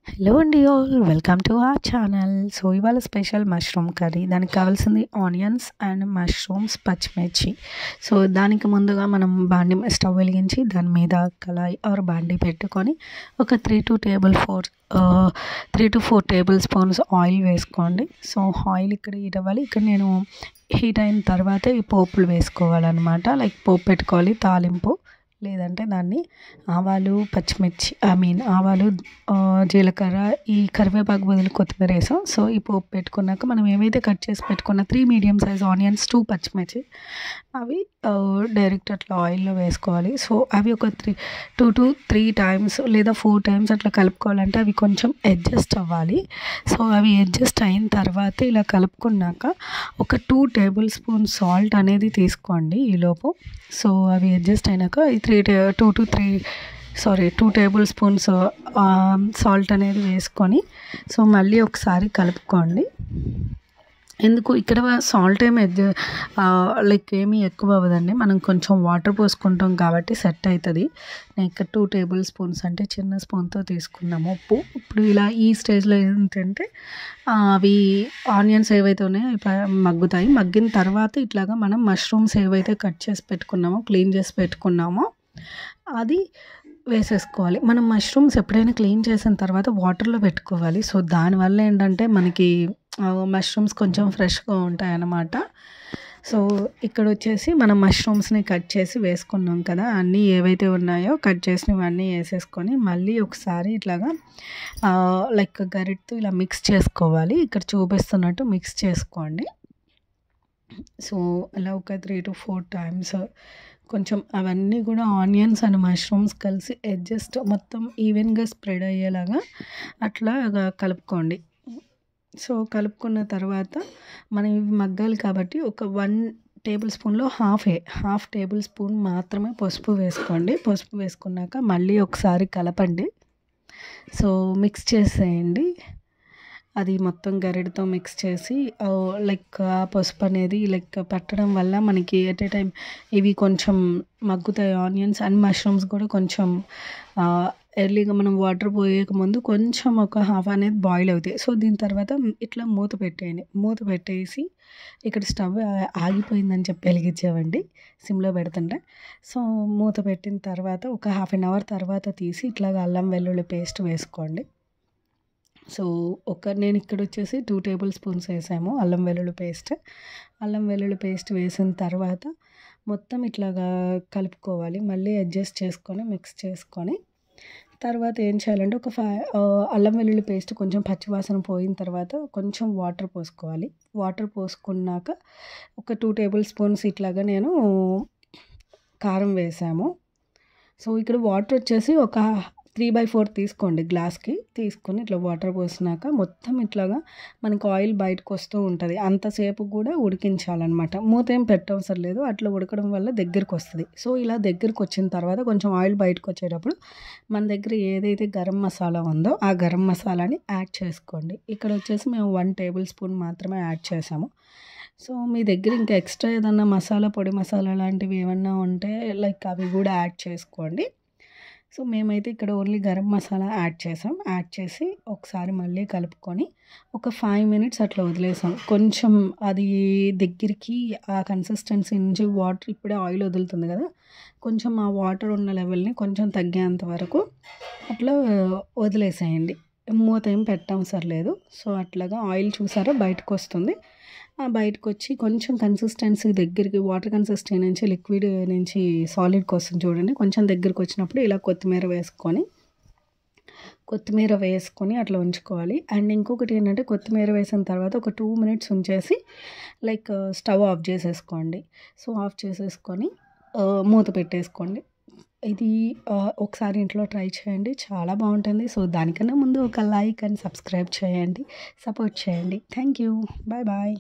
Hello అండి all welcome to our channel. So ఇవాళ special mushroom curry. దానికి కావాల్సింది ఆనియన్స్ అండ్ మష్రూమ్స్, పచ్చిమిర్చి. సో దానికి ముందుగా మనం స్టవ్ వెలిగించి దాని మీద కళాయి ఆర్ బాండి పెట్టుకొని ఒక 3 to 4 టేబుల్ స్పూన్స్ ఆయిల్ వేసుకోండి. సో ఆయిల్ ఇక్కడ హీట్ అవ్వాలి. ఇక్కడ నేను హీట్ అయిన తర్వాత ఈ పోపులు వేసుకోవాలన్నమాట. లైక్ పోపు పెట్టుకోవాలి, తాలింపు, లేదంటే దాన్ని ఆవాలు, పచ్చిమిర్చి, ఆవాలు, జీలకర్ర, ఈ కరివేపాకు బదులు కొత్తిమీర వేసాం. సో ఈ పోపు పెట్టుకున్నాక మనం ఏవైతే కట్ చేసి పెట్టుకున్న 3 మీడియం సైజ్ ఆనియన్స్, 2 పచ్చిమిర్చి, అవి డైరెక్ట్ అట్లా ఆయిల్లో వేసుకోవాలి. సో అవి ఒక 2 to 3 టైమ్స్ లేదా 4 టైమ్స్ అట్లా కలుపుకోవాలంటే అవి కొంచెం అడ్జస్ట్ అవ్వాలి. సో అవి అడ్జస్ట్ అయిన తర్వాత ఇలా కలుపుకున్నాక ఒక 2 టేబుల్ స్పూన్ సాల్ట్ అనేది తీసుకోండి ఈలోపు. సో అవి అడ్జస్ట్ అయినాక ఈ 2 టేబుల్ స్పూన్స్ సాల్ట్ అనేది వేసుకొని సో మళ్ళీ ఒకసారి కలుపుకోండి. ఎందుకు ఇక్కడ సాల్ట్ లైక్ ఏమీ ఎక్కువ అవ్వదండి, మనం కొంచెం వాటర్ పోసుకుంటాం కాబట్టి సెట్ అవుతుంది. నేను ఇక్కడ 2 టేబుల్ స్పూన్స్ అంటే చిన్న స్పూన్తో తీసుకున్నాము ఉప్పు. ఇప్పుడు ఇలా ఈ స్టేజ్లో ఏంటంటే అవి ఆనియన్స్ ఏవైతే ఉన్నాయో మగ్గుతాయి. మగ్గిన తర్వాత ఇట్లాగా మనం మష్రూమ్స్ ఏవైతే కట్ చేసి పెట్టుకున్నామో, క్లీన్ చేసి పెట్టుకున్నామో అది వేసేసుకోవాలి. మనం మష్రూమ్స్ ఎప్పుడైనా క్లీన్ చేసిన తర్వాత వాటర్లో పెట్టుకోవాలి. సో దానివల్ల ఏంటంటే మనకి మష్రూమ్స్ కొంచెం ఫ్రెష్గా ఉంటాయి అన్నమాట. సో ఇక్కడ వచ్చేసి మనం మష్రూమ్స్ని కట్ చేసి వేసుకున్నాం కదా, అన్నీ ఏవైతే ఉన్నాయో కట్ చేసినవన్నీ వేసేసుకొని మళ్ళీ ఒకసారి ఇట్లాగా లైక్ గరిటతో ఇలా మిక్స్ చేసుకోవాలి. ఇక్కడ చూపిస్తున్నట్టు మిక్స్ చేసుకోండి. సో అలా ఒక 3 to 4 టైమ్స్ కొంచెం అవన్నీ కూడా ఆనియన్స్ అండ్ మష్రూమ్స్ కలిసి అడ్జస్ట్ మొత్తం ఈవెన్గా స్ప్రెడ్ అయ్యేలాగా అట్లా కలుపుకోండి. సో కలుపుకున్న తర్వాత మనం ఇవి మగ్గాలి కాబట్టి ఒక 1 టేబుల్ స్పూన్లో హాఫ్ టేబుల్ స్పూన్ మాత్రమే పసుపు వేసుకోండి. పసుపు వేసుకున్నాక మళ్ళీ ఒకసారి కలపండి. సో మిక్స్ చేసేయండి. అది మొత్తం గరిటతో మిక్స్ చేసి లైక్ ఆ పసుపు అనేది లైక్ పెట్టడం వల్ల మనకి ఎట్ ఏ టైం ఇవి కొంచెం మగ్గుతాయి. ఆనియన్స్ అండ్ మష్రూమ్స్ కూడా కొంచెం ఎర్లీగా మనం వాటర్ పోయేక ముందు కొంచెం ఒక హాఫ్ అనేది బాయిల్ అవుతాయి. సో దీని తర్వాత ఇట్లా మూత పెట్టేయండి. మూత పెట్టేసి ఇక్కడ స్టవ్ ఆగిపోయిందని చెప్పి వెలిగించామండి సిమ్లో పెడుతుంటే. సో మూత పెట్టిన తర్వాత ఒక హాఫ్ అన్ అవర్ తర్వాత తీసి ఇట్లాగ అల్లం వెల్లుల్లి పేస్ట్ వేసుకోండి. సో నేను ఇక్కడ వచ్చేసి 2 టేబుల్ స్పూన్స్ వేసాము అల్లం వెల్లుల్లి పేస్ట్ వేసిన తర్వాత మొత్తం ఇట్లాగా కలుపుకోవాలి. మళ్ళీ అడ్జస్ట్ చేసుకొని మిక్స్ చేసుకొని తర్వాత ఏం చేయాలంటే అల్లం వెల్లుల్లి పేస్ట్ కొంచెం పచ్చివాసన పోయిన తర్వాత కొంచెం వాటర్ పోసుకోవాలి. వాటర్ పోసుకున్నాక ఒక 2 టేబుల్ స్పూన్స్ ఇట్లాగా నేను కారం వేసాము. సో ఇక్కడ వాటర్ వచ్చేసి ఒక 3/4 తీసుకోండి గ్లాస్కి. తీసుకొని ఇట్లా వాటర్ పోసినాక మొత్తం ఇట్లాగా మనకు ఆయిల్ బయటకు వస్తూ ఉంటుంది. అంతసేపు కూడా ఉడికించాలన్నమాట. మూత ఏం పెట్టవసరం లేదు, అట్లా ఉడకడం వల్ల దగ్గరికి వస్తుంది. సో ఇలా దగ్గరికి వచ్చిన తర్వాత కొంచెం ఆయిల్ బయటకు వచ్చేటప్పుడు మన దగ్గర ఏదైతే గరం మసాలా ఉందో ఆ గరం మసాలాని యాడ్ చేసుకోండి. ఇక్కడ వచ్చేసి మేము 1 టేబుల్ స్పూన్ మాత్రమే యాడ్ చేసాము. సో మీ దగ్గర ఇంకా ఎక్స్ట్రా ఏదన్నా పొడి మసాలా లాంటివి ఏమన్నా ఉంటే లైక్ అవి కూడా యాడ్ చేసుకోండి. సో మేమైతే ఇక్కడ ఓన్లీ గరం మసాలా యాడ్ చేసి ఒకసారి మళ్ళీ కలుపుకొని ఒక 5 minutes అట్లా వదిలేసాం. కొంచెం అది దగ్గరికి ఆ కన్సిస్టెన్సీ నుంచి వాటర్ ఇప్పుడే ఆయిల్ వదులుతుంది కదా, కొంచెం ఆ వాటర్ ఉన్న లెవెల్ని కొంచెం తగ్గేంత వరకు అట్లా వదిలేసేయండి. మూత ఏం పెట్టవసరం లేదు. సో అట్లాగా ఆయిల్ చూసారా బయటకు వస్తుంది. బయటకు వచ్చి కొంచెం కన్సిస్టెన్సీ దగ్గరికి, వాటర్ కన్సిస్టెన్సీ నుంచి లిక్విడ్ నుంచి సాలిడ్కి వస్తుంది చూడండి. కొంచెం దగ్గరికి వచ్చినప్పుడు ఇలా కొత్తిమీర వేసుకొని అట్లా ఉంచుకోవాలి. అండ్ ఇంకొకటి ఏంటంటే కొత్తిమీర వేసిన తర్వాత ఒక 2 minutes ఉంచేసి లైక్ స్టవ్ ఆఫ్ చేసేసుకోండి. సో ఆఫ్ చేసేసుకొని మూత పెట్టేసుకోండి. ఇది ఒకసారి ఇంట్లో ట్రై చేయండి, చాలా బాగుంటుంది. సో దానికన్నా ముందు ఒక లైక్ అండ్ సబ్స్క్రైబ్ చేయండి, సపోర్ట్ చేయండి. Thank you. బాయ్.